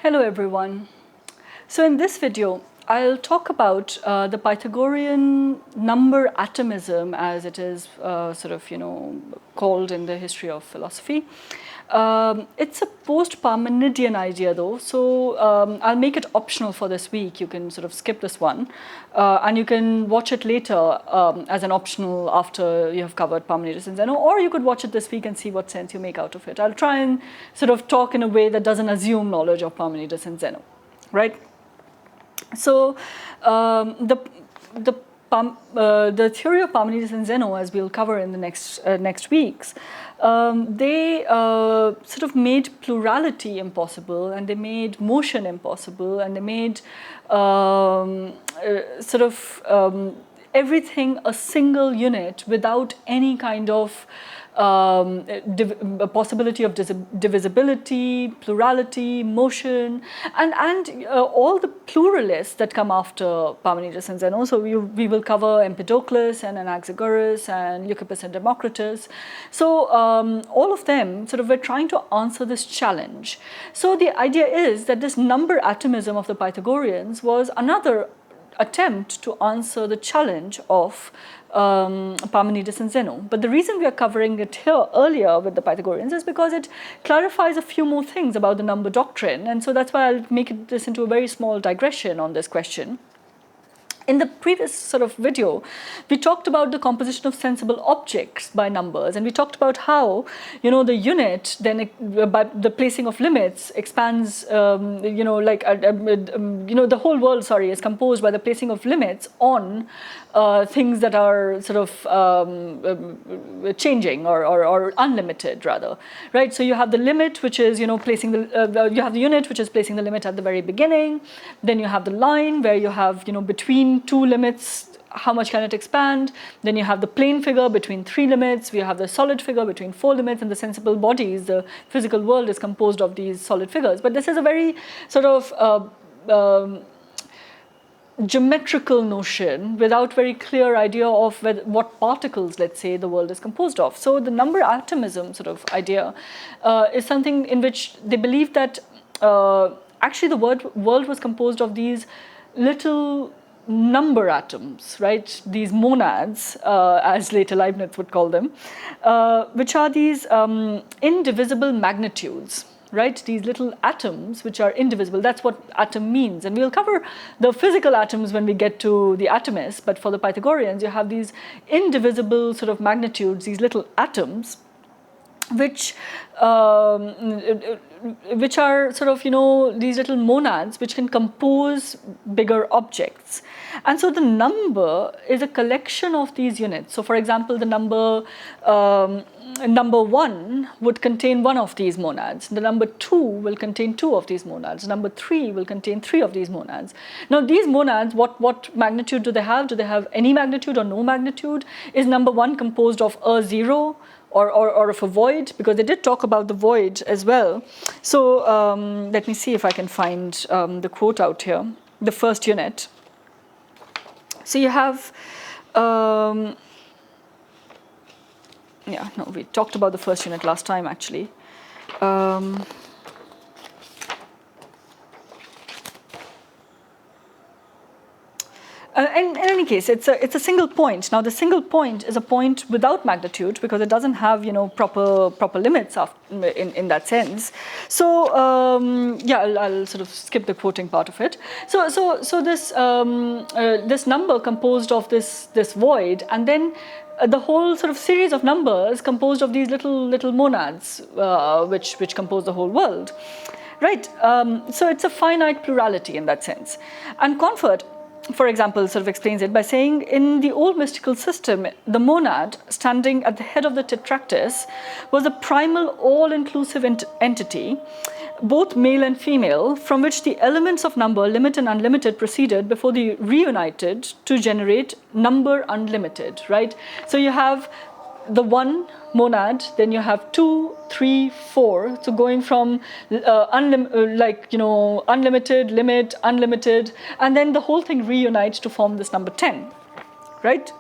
Hello everyone. So in this video, I'll talk about the Pythagorean number atomism, as it is called in the history of philosophy. It's a post-Parmenidean idea though, so I'll make it optional for this week. You can sort of skip this one and you can watch it later as an optional after you have covered Parmenides and Zeno, or you could watch it this week and see what sense you make out of it. I'll try and sort of talk in a way that doesn't assume knowledge of Parmenides and Zeno, right? So the theory of Parmenides and Zeno, as we'll cover in the next weeks, they sort of made plurality impossible, and they made motion impossible, and they made everything a single unit without any kind of possibility of divisibility, plurality, motion, and all the pluralists that come after Parmenides and Zeno. So we will cover Empedocles and Anaxagoras and Leucippus and Democritus. So all of them sort of were trying to answer this challenge. So the idea is that this number atomism of the Pythagoreans was another attempt to answer the challenge of Parmenides and Zeno. But the reason we are covering it here earlier with the Pythagoreans is because it clarifies a few more things about the number doctrine, and so that's why I'll make this into a very small digression on this question. In the previous sort of video, we talked about the composition of sensible objects by numbers, and we talked about how, the unit then by the placing of limits expands, the whole world, is composed by the placing of limits on things that are sort of changing or unlimited rather, right? So you have the limit, which is, placing the, you have the unit, which is placing the limit at the very beginning. Then you have the line where you have, between two limits, how much can it expand? Then you have the plane figure between three limits. We have the solid figure between four limits, and the sensible bodies, the physical world, is composed of these solid figures. But this is a very sort of geometrical notion without very clear idea of what particles, let's say, the world is composed of. So the number atomism sort of idea is something in which they believe that actually the world was composed of these little number atoms, right? These monads, as later Leibniz would call them, which are these indivisible magnitudes, right? These little atoms which are indivisible. That's what atom means. And we'll cover the physical atoms when we get to the atomists, but for the Pythagoreans, you have these indivisible sort of magnitudes, these little atoms, which are sort of, these little monads which can compose bigger objects. And so the number is a collection of these units. So for example, the number one would contain one of these monads. The number two will contain two of these monads. Number three will contain three of these monads. Now these monads, what magnitude do they have? Do they have any magnitude or no magnitude? Is number one composed of a zero or of a void? Because they did talk about the void as well. So let me see if I can find the quote out here, the first unit. So you have, we talked about the first unit last time actually. In any case, it's a single point. Now the single point is a point without magnitude because it doesn't have proper limits in that sense. So I'll sort of skip the quoting part of it. So this this number composed of this void, and then the whole sort of series of numbers composed of these little monads, which compose the whole world, right? So it's a finite plurality in that sense. And Comfort, for example, sort of explains it by saying, in the old mystical system, the monad standing at the head of the tetractys was a primal, all-inclusive entity, both male and female, from which the elements of number, limit and unlimited, proceeded before they reunited to generate number unlimited, right? So you have the one monad, then you have 2, 3, 4. So going from unlimited, limit, unlimited, and then the whole thing reunites to form this number 10, right?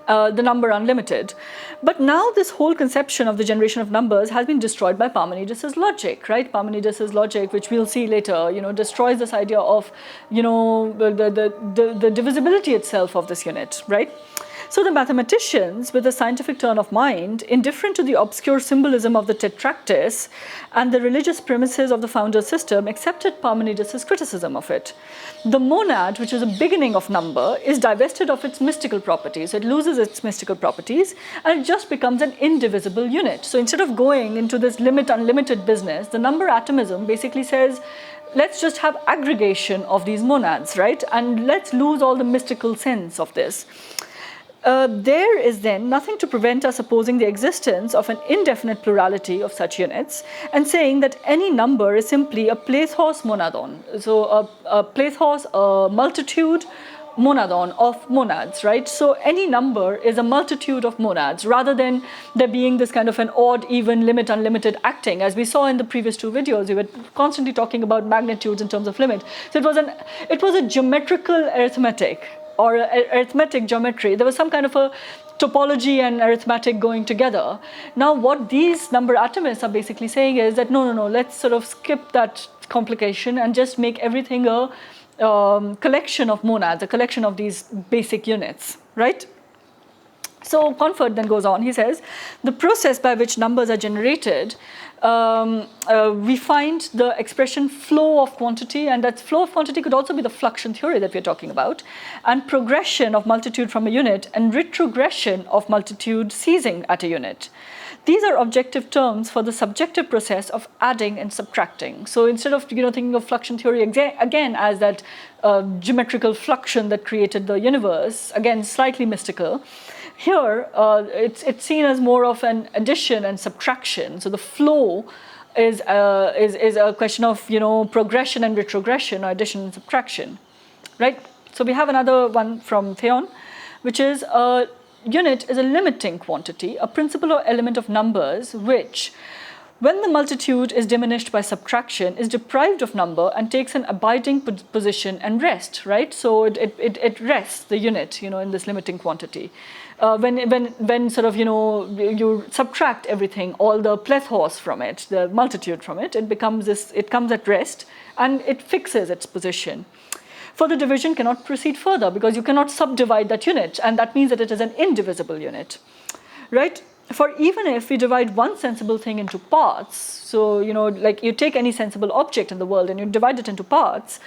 the number unlimited. But now this whole conception of the generation of numbers has been destroyed by Parmenides' logic, right? Parmenides' logic, which we'll see later, destroys this idea of, the divisibility itself of this unit, right? So the mathematicians, with a scientific turn of mind, indifferent to the obscure symbolism of the tetractys and the religious premises of the founder's system, accepted Parmenides' criticism of it. The monad, which is a beginning of number, is divested of its mystical properties. It loses its mystical properties and it just becomes an indivisible unit. So instead of going into this limit-unlimited business, the number atomism basically says, let's just have aggregation of these monads, right? And let's lose all the mystical sense of this. There is then nothing to prevent us supposing the existence of an indefinite plurality of such units and saying that any number is simply a plaithos monadon. So a plaithos, a multitude monadon of monads, right? So any number is a multitude of monads rather than there being this kind of an odd, even, limit, unlimited acting. As we saw in the previous two videos, we were constantly talking about magnitudes in terms of limit. So it was a geometrical arithmetic, or arithmetic geometry. There was some kind of a topology and arithmetic going together. Now what these number atomists are basically saying is that no, let's sort of skip that complication and just make everything a collection of monads, a collection of these basic units, right? So Confort then goes on, he says, the process by which numbers are generated, we find the expression flow of quantity, and that flow of quantity could also be the fluxion theory that we're talking about, and progression of multitude from a unit, and retrogression of multitude ceasing at a unit. These are objective terms for the subjective process of adding and subtracting. So instead of thinking of fluxion theory again as that geometrical fluxion that created the universe, again slightly mystical, here it's seen as more of an addition and subtraction. So the flow is a question of progression and retrogression, or addition and subtraction, right? So we have another one from Theon, which is unit is a limiting quantity, a principle or element of numbers which, when the multitude is diminished by subtraction, is deprived of number and takes an abiding position and rest, right? So it rests the unit, in this limiting quantity. When sort of, you subtract everything, all the plethos from it, the multitude from it, it comes at rest and it fixes its position. Further division cannot proceed further because you cannot subdivide that unit, and that means that it is an indivisible unit, right? For even if we divide one sensible thing into parts, so like you take any sensible object in the world and you divide it into parts,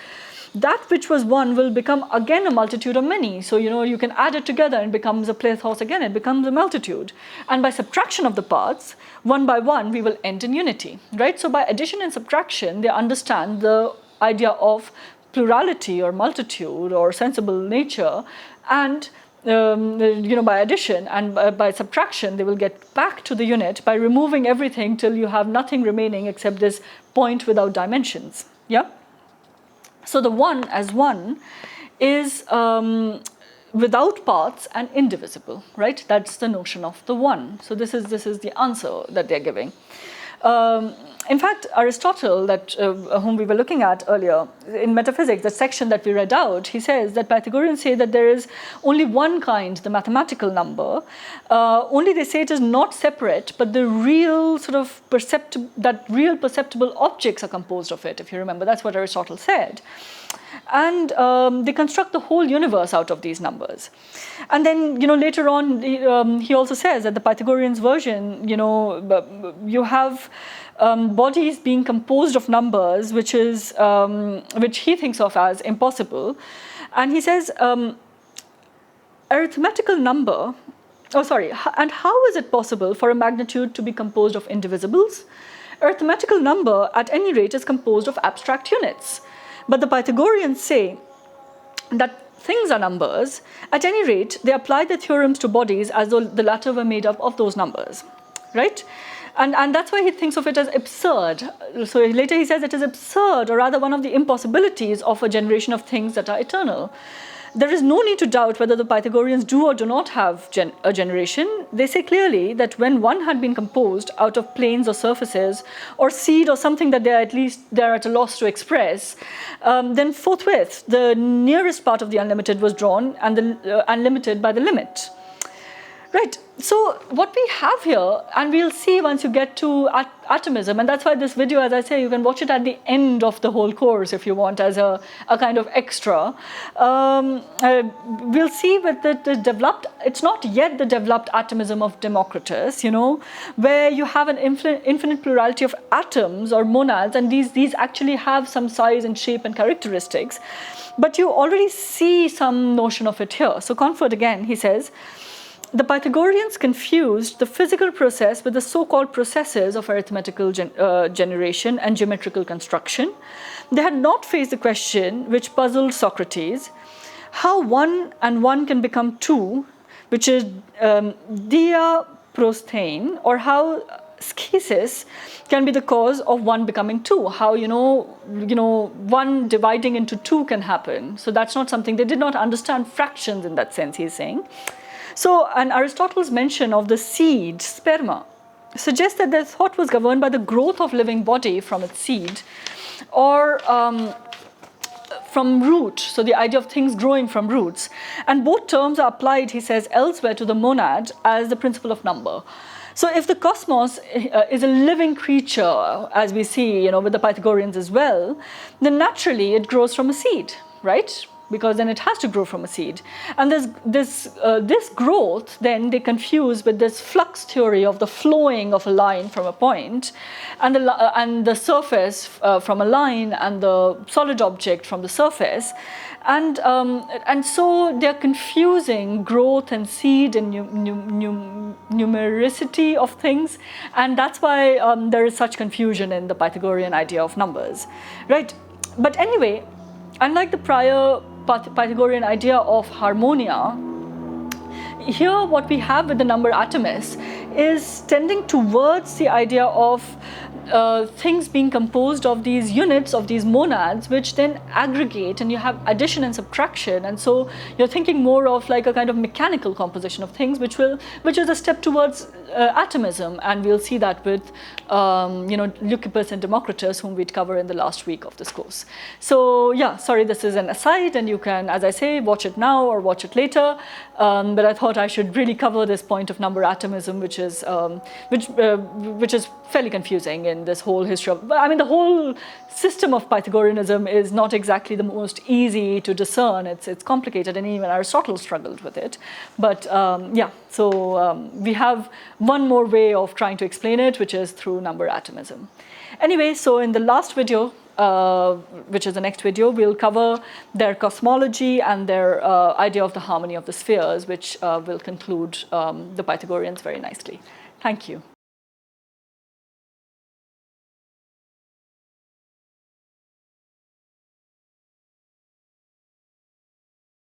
that which was one will become again a multitude of many. So you can add it together and it becomes a plethos again, it becomes a multitude. And by subtraction of the parts, one by one, we will end in unity, right? So by addition and subtraction, they understand the idea of plurality or multitude or sensible nature, and by addition and by subtraction, they will get back to the unit by removing everything till you have nothing remaining except this point without dimensions. Yeah. So the one as one is without parts and indivisible, right? That's the notion of the one. So this is the answer that they're giving. In fact, Aristotle, whom we were looking at earlier, in Metaphysics, the section that we read out, he says that Pythagoreans say that there is only one kind, the mathematical number. Only they say it is not separate, but the real sort of real perceptible objects are composed of it, if you remember. That's what Aristotle said. And they construct the whole universe out of these numbers. And then, later on, he also says that the Pythagoreans version, you have bodies being composed of numbers, which he thinks of as impossible. And he says, arithmetical number, and how is it possible for a magnitude to be composed of indivisibles? Arithmetical number, at any rate, is composed of abstract units. But the Pythagoreans say that things are numbers. At any rate, they apply the theorems to bodies as though the latter were made up of those numbers, right? And that's why he thinks of it as absurd. So later he says it is absurd, or rather one of the impossibilities of a generation of things that are eternal. There is no need to doubt whether the Pythagoreans do or do not have a generation. They say clearly that when one had been composed out of planes or surfaces or seed or something that they're at a loss to express, then forthwith the nearest part of the unlimited was drawn and limited by the limit. Right. So what we have here, and we'll see once you get to atomism, and that's why this video, as I say, you can watch it at the end of the whole course if you want, as a kind of extra. We'll see with the developed, it's not yet the developed atomism of Democritus, you know, where you have an infinite plurality of atoms or monads, and these actually have some size and shape and characteristics. But you already see some notion of it here. So Comfort again, he says, the Pythagoreans confused the physical process with the so-called processes of arithmetical generation and geometrical construction. They had not faced the question which puzzled Socrates, how 1 and 1 can become 2, which is diaprosthein, or how schisis can be the cause of 1 becoming 2, how, you know, 1 dividing into 2 can happen. So that's not something, they did not understand fractions in that sense, he's saying. So, and Aristotle's mention of the seed, sperma, suggests that their thought was governed by the growth of living body from its seed, or from root, so the idea of things growing from roots. And both terms are applied, he says, elsewhere to the monad as the principle of number. So if the cosmos is a living creature, as we see, you know, with the Pythagoreans as well, then naturally it grows from a seed, right? Because then it has to grow from a seed. And this growth, then they confuse with this flux theory of the flowing of a line from a point, and the surface from a line, and the solid object from the surface. And so they're confusing growth and seed and numericity of things. And that's why there is such confusion in the Pythagorean idea of numbers, right? But anyway, unlike the prior Pythagorean idea of harmonia, here what we have with the number atomists is tending towards the idea of things being composed of these units, of these monads, which then aggregate, and you have addition and subtraction, and so you're thinking more of like a kind of mechanical composition of things, which is a step towards atomism, and we'll see that with Leucippus and Democritus, whom we'd cover in the last week of this course. So yeah, sorry, this is an aside, and you can, as I say, watch it now or watch it later. But I thought I should really cover this point of number atomism, which is fairly confusing in this whole history of. I mean, the whole system of Pythagoreanism is not exactly the most easy to discern. It's complicated, and even Aristotle struggled with it. But yeah, so we have one more way of trying to explain it, which is through number atomism. Anyway, so in the last video, which is the next video, we'll cover their cosmology and their idea of the harmony of the spheres, which will conclude the Pythagoreans very nicely. Thank you.